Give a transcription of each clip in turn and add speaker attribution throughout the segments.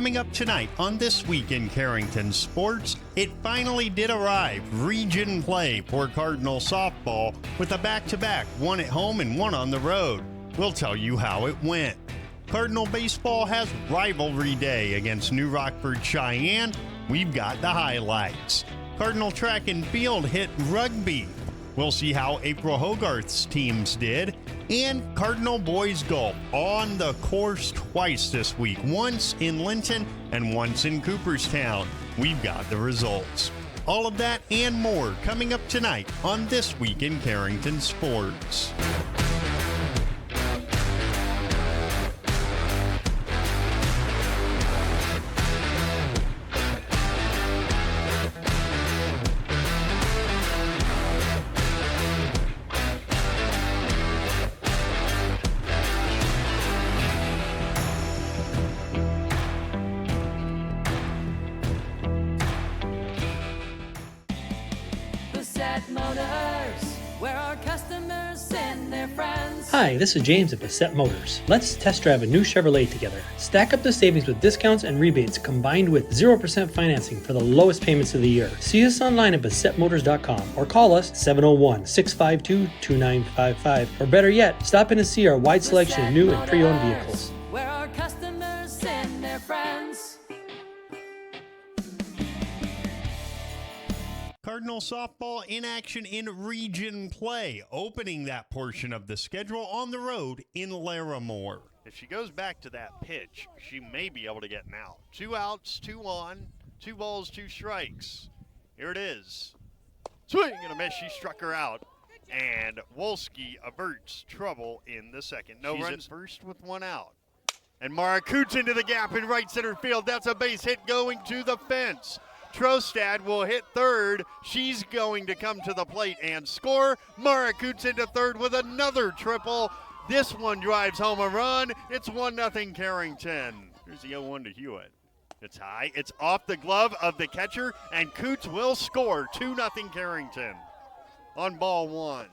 Speaker 1: Coming up tonight on This Week in Carrington Sports, it finally did arrive. Region play for Cardinal softball with a back-to-back, one at home and one on the road. We'll tell you how it went. Cardinal Baseball has rivalry day against New Rockford Cheyenne. We've got the highlights. Cardinal track and field hit rugby. We'll see how April Hogarth's teams did. And Cardinal Boys Golf on the course twice this week, once in Linton and once in Cooperstown. We've got the results. All of that and more coming up tonight on This Week in Carrington Sports.
Speaker 2: Motors, where our customers send their friends.
Speaker 3: Hi, this is James at Bassett Motors. Let's test drive a new Chevrolet together. Stack up the savings with discounts and rebates combined with 0% financing for the lowest payments of the year. See us online at BassettMotors.com or call us 701-652-2955. Or better yet, stop in and see our wide selection of new and pre-owned vehicles.
Speaker 2: Where our customers send their friends.
Speaker 1: Cardinal softball in action in region play, opening that portion of the schedule on the road in Larimore. If she goes back to that pitch, she may be able to get an out. 2 outs, 2 on, 2 balls, 2 strikes. Here it is. Swing and a miss. She struck her out. And Wolski averts trouble in the second. She's runs first with 1 out. And Mara Coots into the gap in right center field. That's a base hit going to the fence. Trostad will hit third. She's going to come to the plate and score. Mara Coots into third with another triple. This one drives home a run. It's 1-0 Carrington. Here's the 0-1 to Hewitt. It's high. It's off the glove of the catcher, and Coots will score. 2-0 Carrington on ball 1.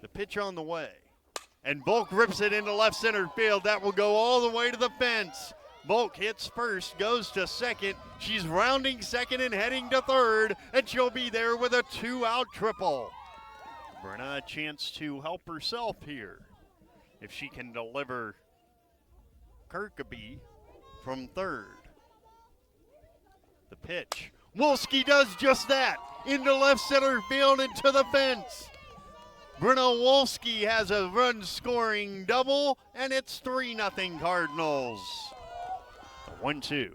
Speaker 1: The pitch on the way. And Volk rips it into left center field. That will go all the way to the fence. Volk hits first, goes to second. She's rounding second and heading to third, and she'll be there with a 2-out triple. Brenna a chance to help herself here if she can deliver Kirkaby from third. The pitch. Wolski does just that. Into left center field and to the fence. Brenna Wolski has a run-scoring double, and it's 3-0 Cardinals. 1-2.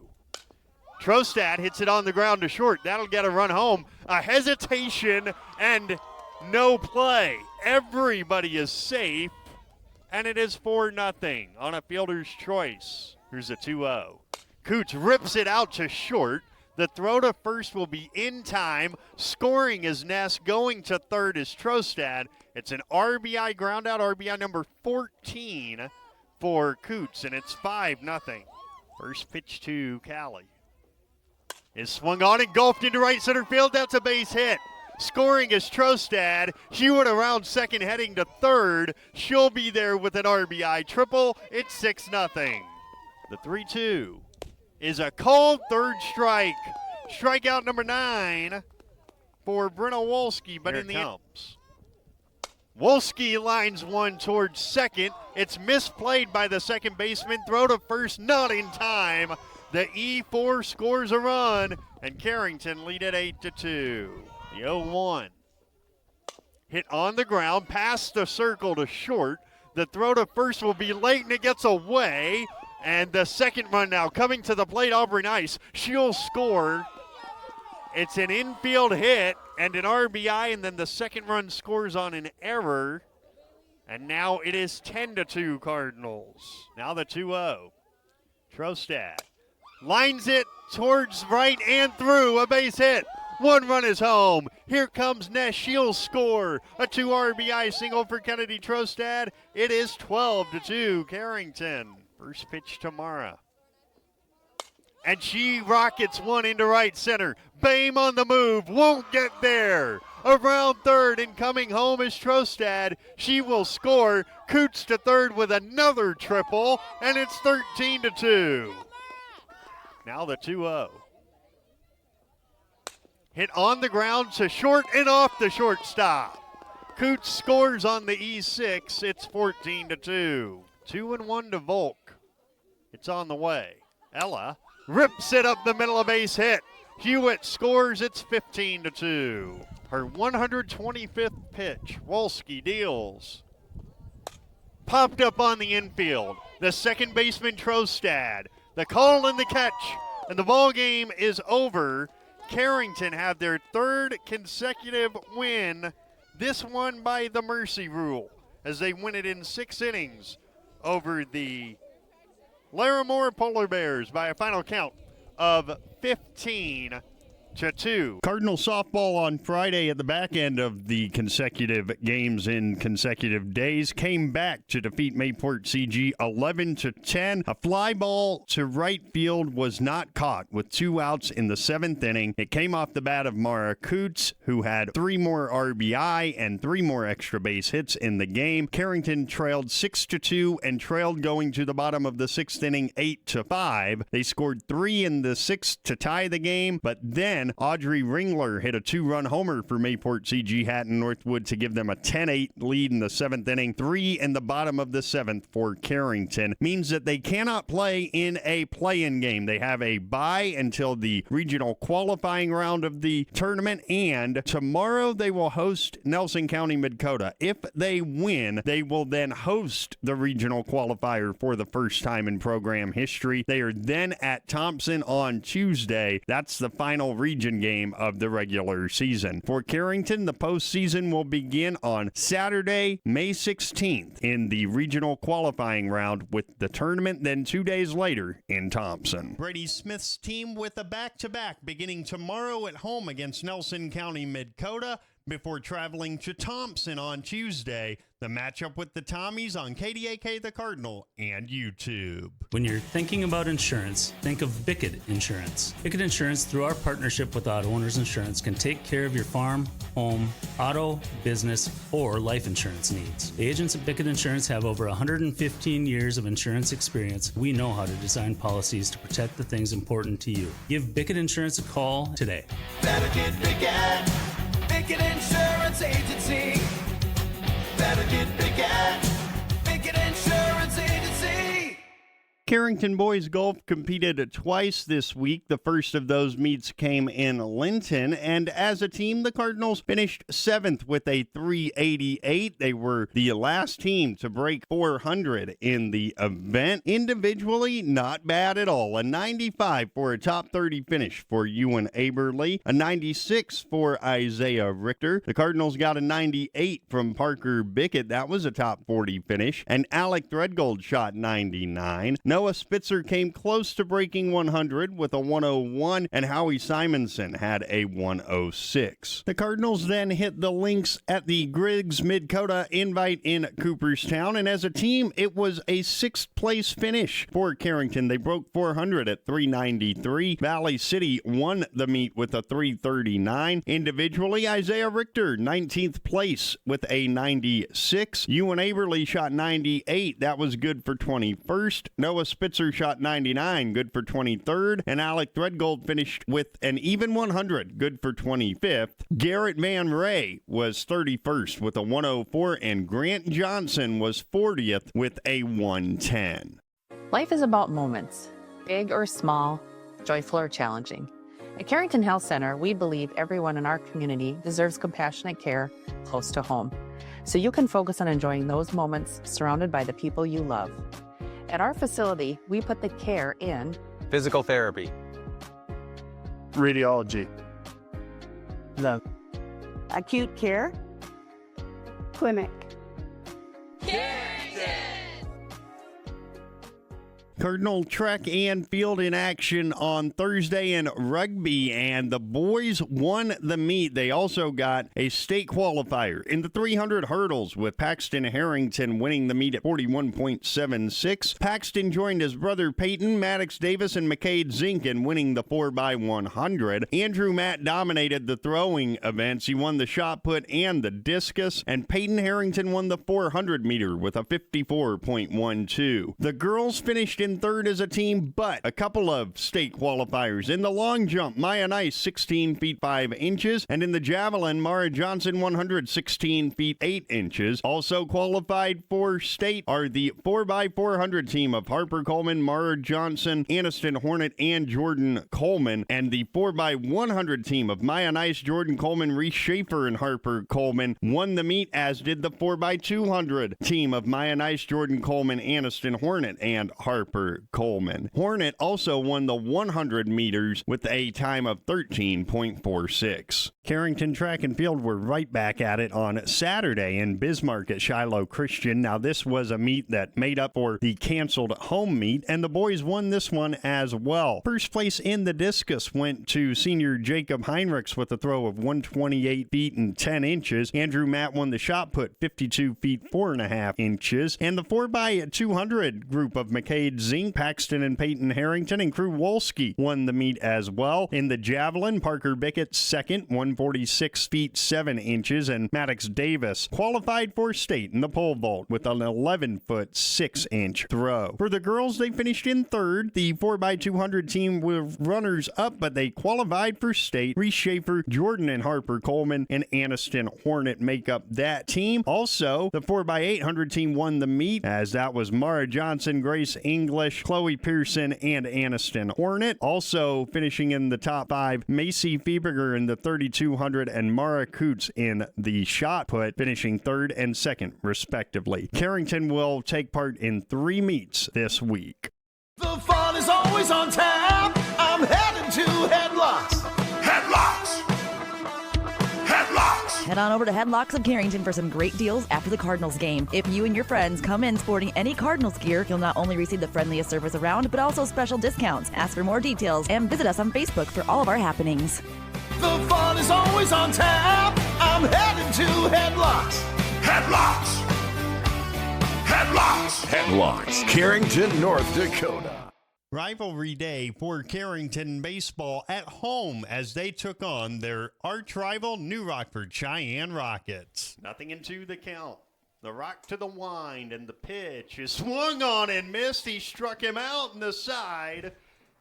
Speaker 1: Trostad hits it on the ground to short. That'll get a run home. A hesitation and no play. Everybody is safe, and it is 4-0 on a fielder's choice. Here's a 2-0. Coots rips it out to short. The throw to first will be in time. Scoring is Ness. Going to third is Trostad. It's an RBI ground out, RBI number 14 for Coots, and it's 5-0. First pitch to Callie is swung on and golfed into right center field. That's a base hit. Scoring is Trostad. She went around second heading to third. She'll be there with an RBI triple. It's 6-0. The 3-2 is a called third strike. Strikeout number 9 for Brenna Wolski, but in the comes. Wolski lines one towards second. It's misplayed by the second baseman. Throw to first, not in time. The E4 scores a run, and Carrington lead at 8-2. The 0-1. Hit on the ground, past the circle to short. The throw to first will be late, and it gets away. And the second run now coming to the plate, Aubrey Nice. She'll score. It's an infield hit and an RBI, and then the second run scores on an error. And now it is 10-2 Cardinals. Now the 2-0. Trostad lines it towards right and through. A base hit. 1 run is home. Here comes Ness. She'll score. A 2 RBI single for Kennedy Trostad. It is 12-2 Carrington. First pitch to Mara. And she rockets one into right center. Bame on the move. Won't get there. Around third and coming home is Trostad. She will score. Coots to third with another triple. And it's 13-2. Now the 2-0. Hit on the ground to short and off the shortstop. Coots scores on the E6. It's 14-2. 2-1 to Volk. It's on the way. Ella rips it up the middle of base hit. Hewitt scores. It's 15-2. Her 125th pitch. Wolski deals. Popped up on the infield. The second baseman Trostad. The call and the catch. And the ball game is over. Carrington have their third consecutive win. This one by the mercy rule as they win it in 6 innings over the Larimore Polar Bears by a final count of 15-2. Cardinal softball on Friday at the back end of the consecutive games in consecutive days came back to defeat Mayport CG 11-10. A fly ball to right field was not caught with 2 outs in the 7th inning. It came off the bat of Mara Coots, who had 3 more RBI and 3 more extra base hits in the game. Carrington trailed 6-2 and trailed going to the bottom of the 6th inning 8-5. They scored 3 in the 6th to tie the game, but then Audrey Ringler hit a 2-run homer for Mayport CG Hatton Northwood to give them a 10-8 lead in the 7th inning. 3 in the bottom of the 7th for Carrington. Means that they cannot play in a play-in game. They have a bye until the regional qualifying round of the tournament, and tomorrow they will host Nelson County Midkota. If they win, they will then host the regional qualifier for the first time in program history. They are then at Thompson on Tuesday. That's the final region game of the regular season. For Carrington, the postseason will begin on Saturday, May 16th in the regional qualifying round, with the tournament then 2 days later in Thompson. Brady Smith's team with a back-to-back beginning tomorrow at home against Nelson County Midkota before traveling to Thompson on Tuesday. The matchup with the Tommies on KDAK The Cardinal and YouTube.
Speaker 4: When you're thinking about insurance, think of Bickett Insurance. Bickett Insurance, through our partnership with Auto Owners Insurance, can take care of your farm, home, auto, business, or life insurance needs. The agents at Bickett Insurance have over 115 years of insurance experience. We know how to design policies to protect the things important to you. Give Bickett Insurance a call today.
Speaker 5: Better get Bickett. Bickett Insurance Agency. Better get Bickett Insurance Agency.
Speaker 1: Carrington Boys Golf competed twice this week. The first of those meets came in Linton, and as a team, the Cardinals finished 7th with a 388. They were the last team to break 400 in the event. Individually, not bad at all. A 95 for a top 30 finish for Ewan Aberly, a 96 for Isaiah Richter. The Cardinals got a 98 from Parker Bickett. That was a top 40 finish, and Alec Threadgold shot 99. Noah Spitzer came close to breaking 100 with a 101, and Howie Simonson had a 106. The Cardinals then hit the links at the Griggs Midkota Invite in Cooperstown, and as a team, it was a 6th place finish for Carrington. They broke 400 at 393. Valley City won the meet with a 339. Individually, Isaiah Richter, 19th place with a 96. Ewan Aberly shot 98. That was good for 21st. Noah Spitzer shot 99, good for 23rd, and Alec Threadgold finished with an even 100, good for 25th. Garrett Van Ray was 31st with a 104, and Grant Johnson was 40th with a 110.
Speaker 6: Life is about moments, big or small, joyful or challenging. At Carrington Health Center, we believe everyone in our community deserves compassionate care close to home, so you can focus on enjoying those moments surrounded by the people you love. At our facility, we put the care in
Speaker 7: physical therapy,
Speaker 8: radiology,
Speaker 9: the acute care clinic.
Speaker 1: Cardinal track and field in action on Thursday in rugby, and the boys won the meet. They also got a state qualifier in the 300 hurdles, with Paxton Harrington winning the meet at 41.76. Paxton joined his brother Peyton, Maddox Davis, and McCade Zink in winning the 4x100. Andrew Matt dominated the throwing events. He won the shot put and the discus, and Peyton Harrington won the 400 meter with a 54.12. The girls finished in in third as a team, but a couple of state qualifiers. In the long jump, Maya Nice, 16 feet 5 inches, and in the javelin, Mara Johnson, 116 feet 8 inches. Also qualified for state are the 4x400 team of Harper Coleman, Mara Johnson, Aniston Hornet, and Jordan Coleman, and the 4x100 team of Maya Nice, Jordan Coleman, Reese Schaefer, and Harper Coleman won the meet, as did the 4x200 team of Maya Nice, Jordan Coleman, Aniston Hornet, and Harper Coleman. Hornet also won the 100 meters with a time of 13.46. Carrington Track and Field were right back at it on Saturday in Bismarck at Shiloh Christian. Now, this was a meet that made up for the canceled home meet, and the boys won this one as well. First place in the discus went to senior Jacob Heinrichs with a throw of 128 feet and 10 inches. Andrew Matt won the shot put, 52 feet 4.5 inches. And the 4x200 group of McCade Zink, Paxton and Peyton Harrington, and Crew Wolski won the meet as well. In the javelin, Parker Bickett second, 146 feet 7 inches, and Maddox Davis qualified for state in the pole vault with an 11-foot 6-inch throw. For the girls, they finished in third. The 4x200 team were runners-up, but they qualified for state. Reese Schaefer, Jordan and Harper Coleman, and Aniston Hornet make up that team. Also, the 4x800 team won the meet, as that was Mara Johnson, Grace English, Chloe Pearson, and Aniston Hornet. Also finishing in the top 5, Macy Fieberger in the 3200 and Mara Coots in the shot put, finishing third and second, respectively. Carrington will take part in 3 meets this week.
Speaker 5: The fun is always on tap. I'm heading to Headlocks. Headlocks. Headlocks.
Speaker 7: Head on over to Headlocks of Carrington for some great deals after the Cardinals game. If you and your friends come in sporting any Cardinals gear, you'll not only receive the friendliest service around, but also special discounts. Ask for more details and visit us on Facebook for all of our happenings.
Speaker 5: The fun is always on tap. I'm heading to Headlocks. Headlocks. Headlocks. Headlocks. Carrington, North Dakota.
Speaker 1: Rivalry day for Carrington Baseball at home as they took on their arch rival New Rockford Cheyenne Rockets. Nothing into the count. The rock to the wind, and the pitch is swung on and missed. He struck him out, and the side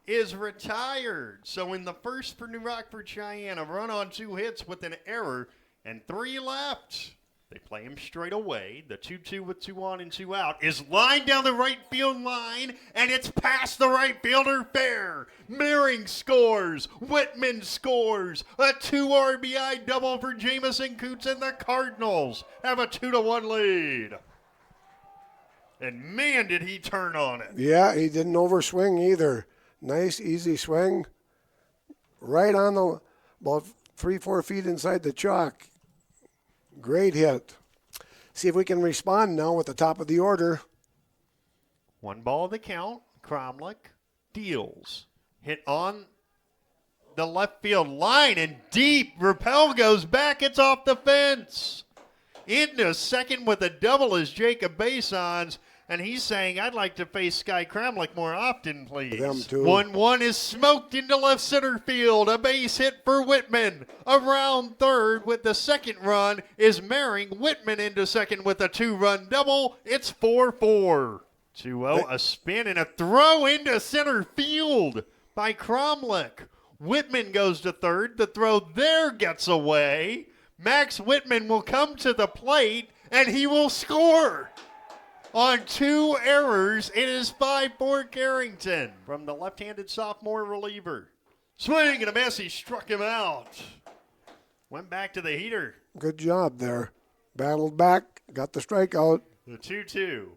Speaker 1: is retired. So in the first for New Rockford Cheyenne, a run on 2 hits with an error and 3 left. They play him straight away. The 2-2 with 2 on and 2 out is lined down the right field line, and it's past the right fielder fair. Meering scores. Whitman scores. A 2 RBI double for Jamison Coots, and the Cardinals have a 2-1 lead. And man, did he turn on it.
Speaker 8: Yeah, he didn't overswing either. Nice, easy swing. Right on the, about 3-4 feet inside the chalk. Great hit. See if we can respond now with the top of the order.
Speaker 1: 1 ball the count. Cromlich deals. Hit on the left field line and deep. Rappel goes back. It's off the fence. Into second with a double is Jacob Basons. And he's saying, I'd like to face Sky Cromlich more often, please.
Speaker 8: Them too.
Speaker 1: 1-1 is smoked into left center field. A base hit for Whitman. Around third with the second run is Mering. Whitman into second with a 2-run double. It's 4-4. 2-0, a spin and a throw into center field by Cromlich. Whitman goes to third. The throw there gets away. Max Whitman will come to the plate, and he will score. On 2 errors, it is 5-4 Carrington from the left-handed sophomore reliever. Swing and a miss, he struck him out. Went back to the heater.
Speaker 8: Good job there. Battled back, got the strikeout.
Speaker 1: The 2-2.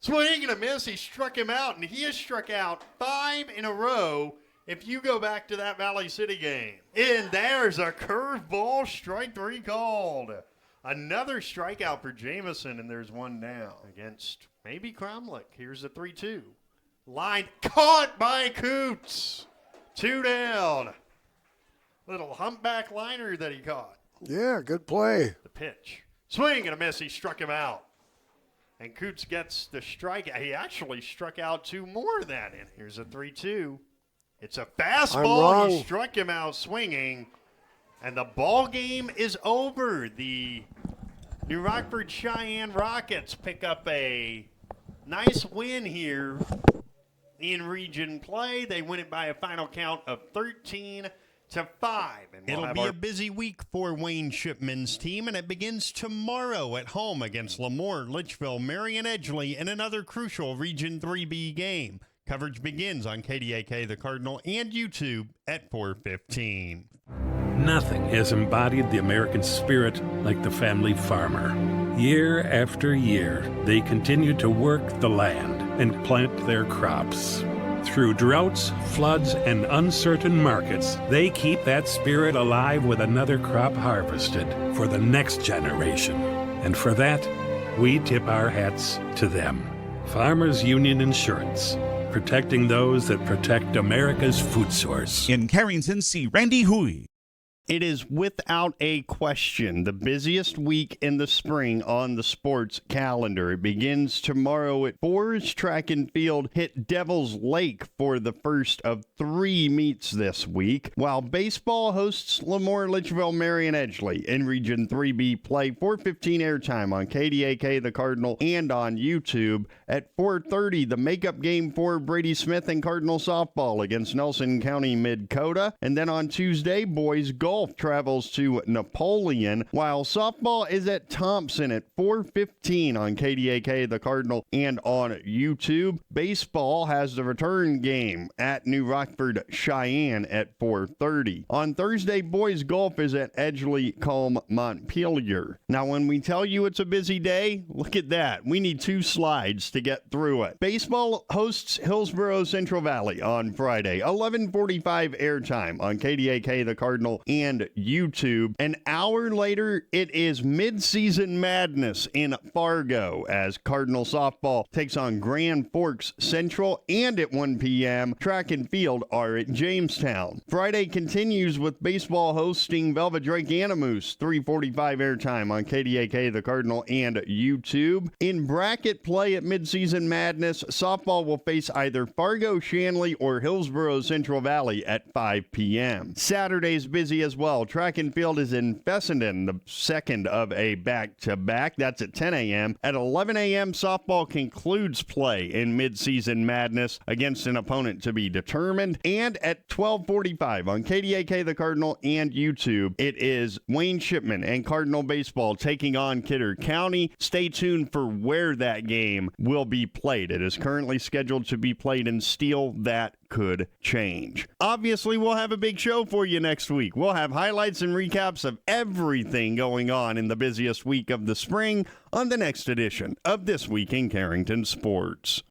Speaker 1: Swing and a miss, he struck him out, and he has struck out 5 in a row if you go back to that Valley City game. And there's a curveball, strike 3 called. Another strikeout for Jamison, and there's 1 down against maybe Cromlich. Here's a 3-2. Line caught by Coots. 2 down. Little humpback liner that he caught.
Speaker 8: Yeah, good play.
Speaker 1: The pitch. Swing and a miss. He struck him out. And Coots gets the strikeout. He actually struck out 2 more of that in. Here's a 3-2. It's a fastball. He struck him out swinging. And the ball game is over. The New Rockford Cheyenne Rockets pick up a nice win here In region play, they win it by a final count of 13-5. And
Speaker 10: It'll be a busy week for Wayne Shipman's team, and it begins tomorrow at home against Lemoore, Litchfield, Marion Edgeley in another crucial Region 3B game. Coverage begins on KDAK, the Cardinal, and YouTube at 4:15.
Speaker 11: Nothing has embodied the American spirit like the family farmer. Year after year, they continue to work the land and plant their crops. Through droughts, floods, and uncertain markets, they keep that spirit alive with another crop harvested for the next generation. And for that, we tip our hats to them. Farmers Union Insurance, protecting those that protect America's food source.
Speaker 12: In Carrington, see Randy Hui.
Speaker 10: It is without a question the busiest week in the spring on the sports calendar. It begins tomorrow at 4 as Track and Field hit Devil's Lake for the first of 3 meets this week, while baseball hosts Lemoore, Litchfield, Marion Edgeley in Region 3B play. 4:15 airtime on KDAK, the Cardinal, and on YouTube. At 4:30, the makeup game for Brady Smith and Cardinal softball against Nelson County Mid-Coda. And then on Tuesday, boys golf travels to Napoleon, while softball is at Thompson at 4:15 on KDAK, the Cardinal, and on YouTube. Baseball has the return game at New Rockford, Cheyenne at 4:30. On Thursday, boys golf is at Edgeley, Culm, Montpelier. Now, when we tell you it's a busy day, look at that. We need 2 slides to get through it. Baseball hosts Hillsborough Central Valley on Friday, 11:45 airtime on KDAK, the Cardinal, and YouTube. An hour later, it is mid-season madness in Fargo as Cardinal softball takes on Grand Forks Central, and at 1 p.m., Track and Field are at Jamestown. Friday continues with baseball hosting Velvet Drake Animus, 3:45 airtime on KDAK, the Cardinal, and YouTube. In bracket play at mid-season madness, softball will face either Fargo, Shanley, or Hillsborough Central Valley at 5 p.m. Saturday's busy as well. Track and Field is in Fessenden, the second of a back-to-back. That's at 10 a.m. At 11 a.m., softball concludes play in mid-season madness against an opponent to be determined. And at 12:45 on KDAK, the Cardinal, and YouTube, it is Wayne Shipman and Cardinal Baseball taking on Kidder County. Stay tuned for where that game will be played. It is currently scheduled to be played in Steele. That could change. Obviously, we'll have a big show for you next week. We'll have highlights and recaps of everything going on in the busiest week of the spring on the next edition of This Week in Carrington Sports.